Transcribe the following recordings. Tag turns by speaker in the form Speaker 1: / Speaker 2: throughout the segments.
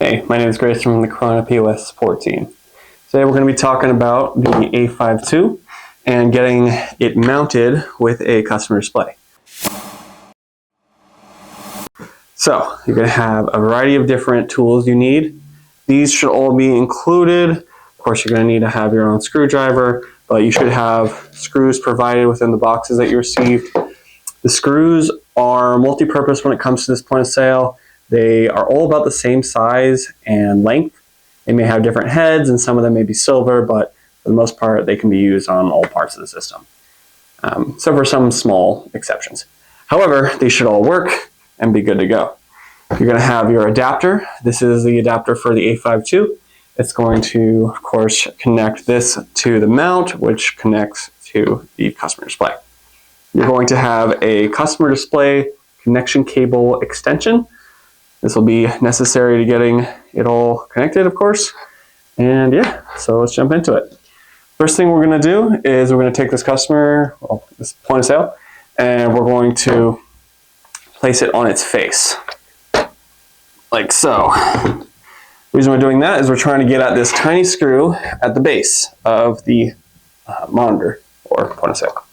Speaker 1: Hey, my name is Greyson from the KORONA POS support team. Today we're going to be talking about the A52 and getting it mounted with a customer display. So you're going to have a variety of different tools you need. These should all be included. Of course, you're going to need to have your own screwdriver, but you should have screws provided within the boxes that you received. The screws are multi-purpose when it comes to this point of sale. They are all about the same size and length. They may have different heads and some of them may be silver, but for the most part, they can be used on all parts of the system. So for some small exceptions. However, they should all work and be good to go. You're going to have your adapter. This is the adapter for the A52. It's going to, of course, connect this to the mount, which connects to the customer display. You're going to have a customer display connection cable extension. This will be necessary to getting it all connected, of course. And yeah, so let's jump into it. First thing we're going to do is we're going to take this this point of sale, and we're going to place it on its face, like so. The reason we're doing that is we're trying to get at this tiny screw at the base of the monitor or point of sale.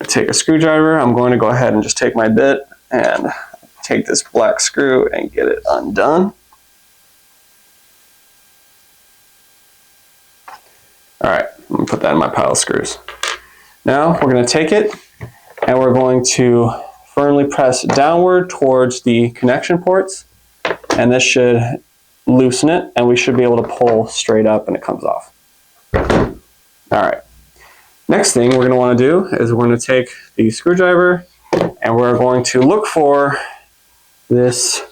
Speaker 1: Take a screwdriver. I'm going to go ahead and just take my bit and take this black screw and get it undone. All right, I'm going to put that in my pile of screws. Now we're going to take it and we're going to firmly press downward towards the connection ports, and this should loosen it and we should be able to pull straight up and it comes off. All right. Next thing we're going to want to do is we're going to take the screwdriver and we're going to look for this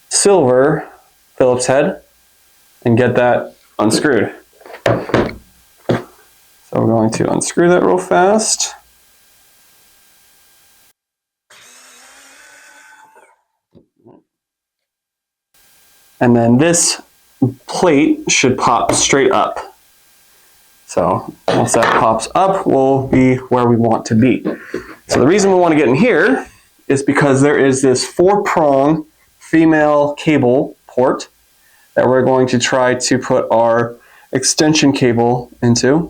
Speaker 1: silver Phillips head and get that unscrewed. So we're going to unscrew that real fast. And then this plate should pop straight up. So once that pops up, we'll be where we want to be. So the reason we want to get in here is because there is this 4-prong female cable port that we're going to try to put our extension cable into,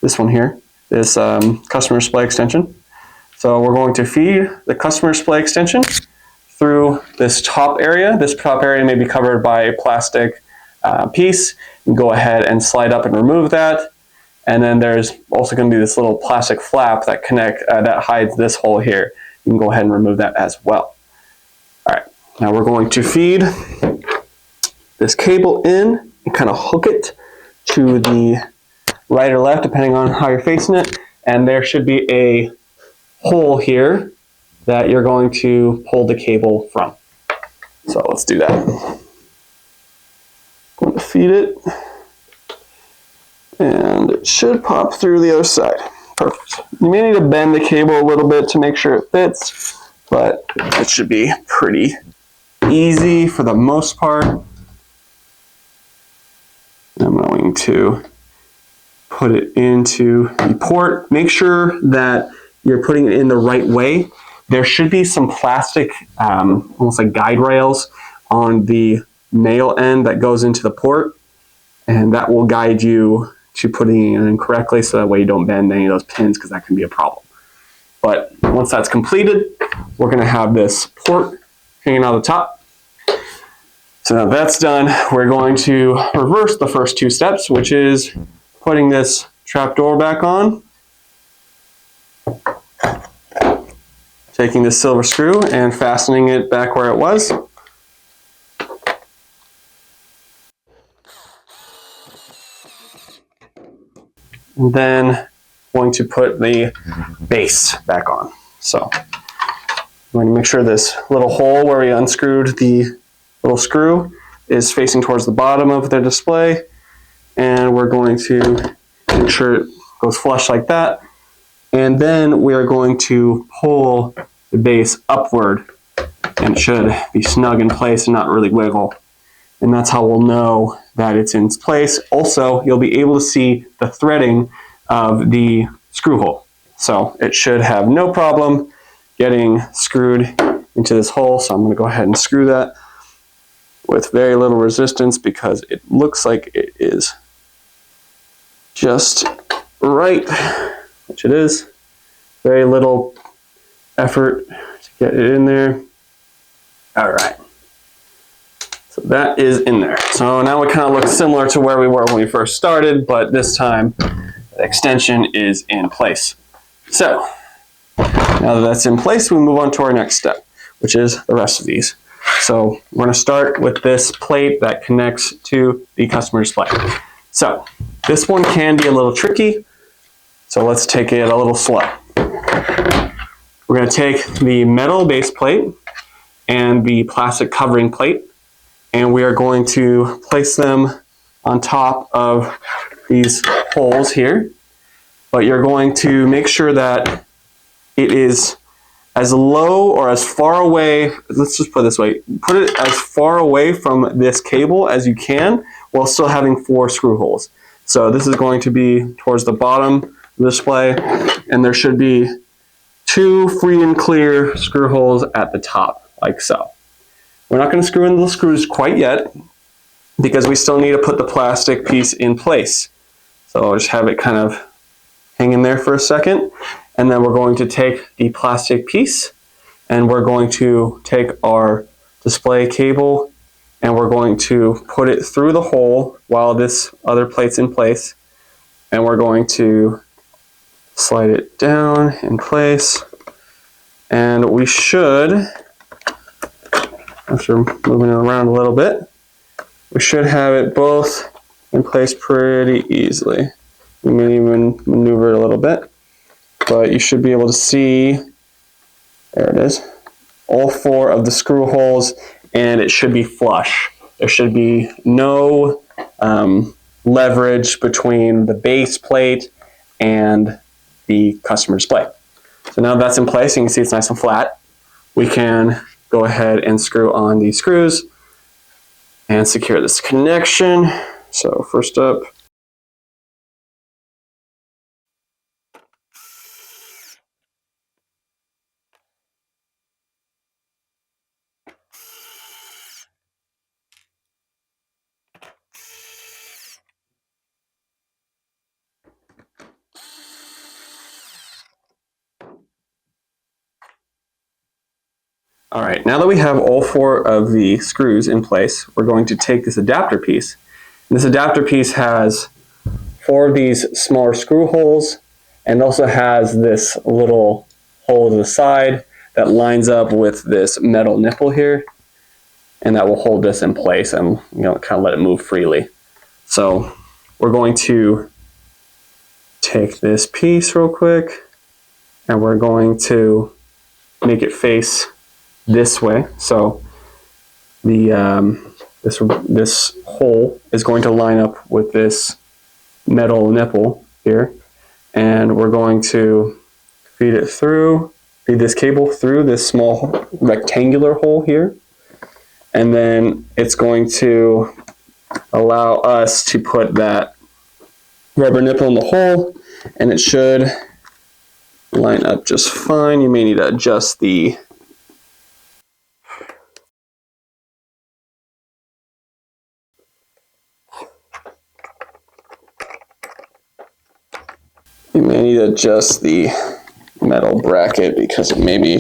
Speaker 1: this one here, this customer display extension. So we're going to feed the customer display extension through this top area. This top area may be covered by a plastic piece. You can go ahead and slide up and remove that. And then there's also going to be this little plastic flap that that hides this hole here. You can go ahead and remove that as well. All right, now we're going to feed this cable in and kind of hook it to the right or left, depending on how you're facing it. And there should be a hole here that you're going to pull the cable from. So let's do that. Going to feed it, and it should pop through the other side. Perfect. You may need to bend the cable a little bit to make sure it fits, but it should be pretty easy for the most part. I'm going to put it into the port. Make sure that you're putting it in the right way. There should be some plastic, almost like guide rails on the nail end that goes into the port, and that will guide you to putting it in correctly so that way you don't bend any of those pins, because that can be a problem. But once that's completed, we're going to have this port hanging on the top. So now that's done, we're going to reverse the first 2 steps, which is putting this trap door back on, taking this silver screw and fastening it back where it was. And then going to put the base back on. So I'm going to make sure this little hole where we unscrewed the little screw is facing towards the bottom of the display. And we're going to make sure it goes flush like that. And then we are going to pull the base upward, and it should be snug in place and not really wiggle. And that's how we'll know that it's in place. Also, you'll be able to see the threading of the screw hole. So it should have no problem getting screwed into this hole. So I'm going to go ahead and screw that with very little resistance because it looks like it is just right, which it is. Very little effort to get it in there. All right. So that is in there. So now it kind of looks similar to where we were when we first started, but this time the extension is in place. So now that that's in place, we move on to our next step, which is the rest of these. So we're going to start with this plate that connects to the customer display. So this one can be a little tricky, so let's take it a little slow. We're going to take the metal base plate and the plastic covering plate, and we are going to place them on top of these holes here. But you're going to make sure that it is as low or as far away, let's just put it this way, put it as far away from this cable as you can while still having 4 screw holes. So this is going to be towards the bottom of the display, and there should be 2 free and clear screw holes at the top, like so. We're not going to screw in the screws quite yet because we still need to put the plastic piece in place. So I'll just have it kind of hang in there for a second, and then we're going to take the plastic piece and we're going to take our display cable and we're going to put it through the hole while this other plate's in place, and we're going to slide it down in place, and we should, after moving it around a little bit, we should have it both in place pretty easily. You may even maneuver it a little bit, but you should be able to see, there it is, all 4 of the screw holes, and it should be flush. There should be no leverage between the base plate and the customer display. So now that's in place, you can see it's nice and flat. We can go ahead and screw on these screws and secure this connection. So first up, all right, now that we have all 4 of the screws in place, we're going to take this adapter piece. And this adapter piece has 4 of these smaller screw holes and also has this little hole to the side that lines up with this metal nipple here, and that will hold this in place and kind of let it move freely. So we're going to take this piece real quick and we're going to make it face this way. So the this hole is going to line up with this metal nipple here, and we're going to feed this cable through this small rectangular hole here, and then it's going to allow us to put that rubber nipple in the hole, and it should line up just fine. You may need to adjust the metal bracket because it may be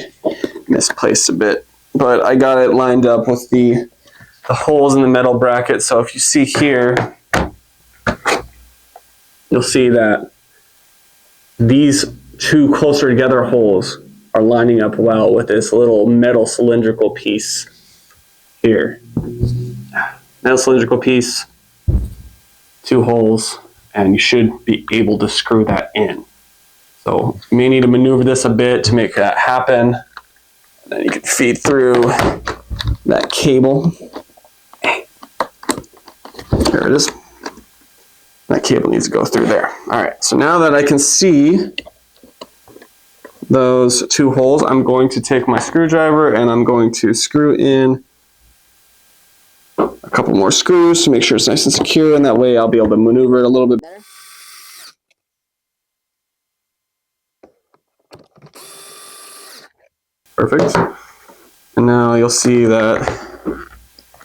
Speaker 1: misplaced a bit, but I got it lined up with the holes in the metal bracket. So if you see here, you'll see that these 2 closer together holes are lining up well with this little metal cylindrical piece here. Metal cylindrical piece, 2 holes, and you should be able to screw that in. So you may need to maneuver this a bit to make that happen. And then you can feed through that cable. There it is. That cable needs to go through there. All right, so now that I can see those 2 holes, I'm going to take my screwdriver and I'm going to screw in a couple more screws to make sure it's nice and secure, and that way I'll be able to maneuver it a little bit better. Perfect. And now you'll see that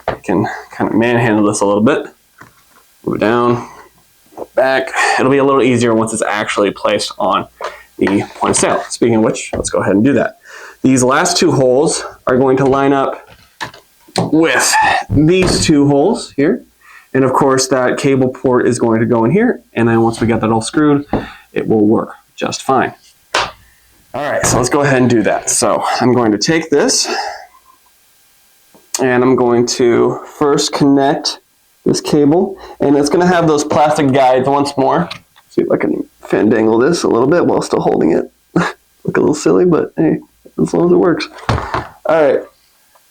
Speaker 1: I can kind of manhandle this a little bit. Move it down, back. It'll be a little easier once it's actually placed on the point of sale. Speaking of which, let's go ahead and do that. These last two holes are going to line up with these two holes here. And of course, that cable port is going to go in here. And then once we get that all screwed, it will work just fine. All right, so let's go ahead and do that. So I'm going to take this and I'm going to first connect this cable, and it's going to have those plastic guides once more. See if I can fandangle this a little bit while still holding it. Look a little silly, but hey, as long as it works. All right,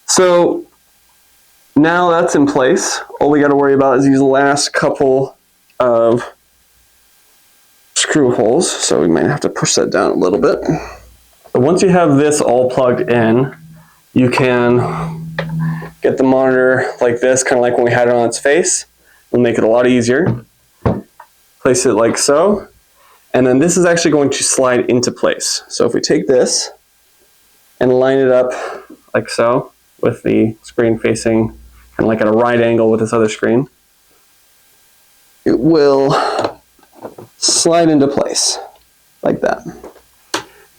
Speaker 1: so now that's in place. All we got to worry about is these last couple of screw holes, so we might have to push that down a little bit. So once you have this all plugged in, you can get the monitor like this, kind of like when we had it on its face. It'll make it a lot easier. Place it like so, and then this is actually going to slide into place. So if we take this and line it up like so, with the screen facing kind of like at a right angle with this other screen, it will slide into place like that.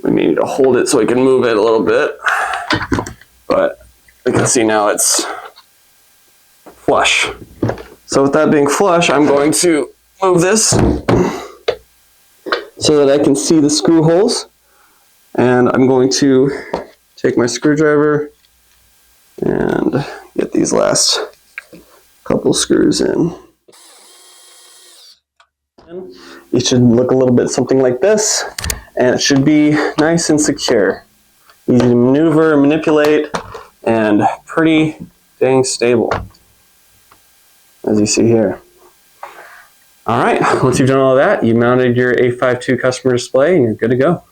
Speaker 1: We may need to hold it so we can move it a little bit, but you can see now it's flush. So with that being flush, I'm going to move this so that I can see the screw holes. And I'm going to take my screwdriver and get these last couple screws in. It should look a little bit something like this, and it should be nice and secure. Easy to maneuver and manipulate, and pretty dang stable, as you see here. All right, once you've done all that, you mounted your A52 customer display and you're good to go.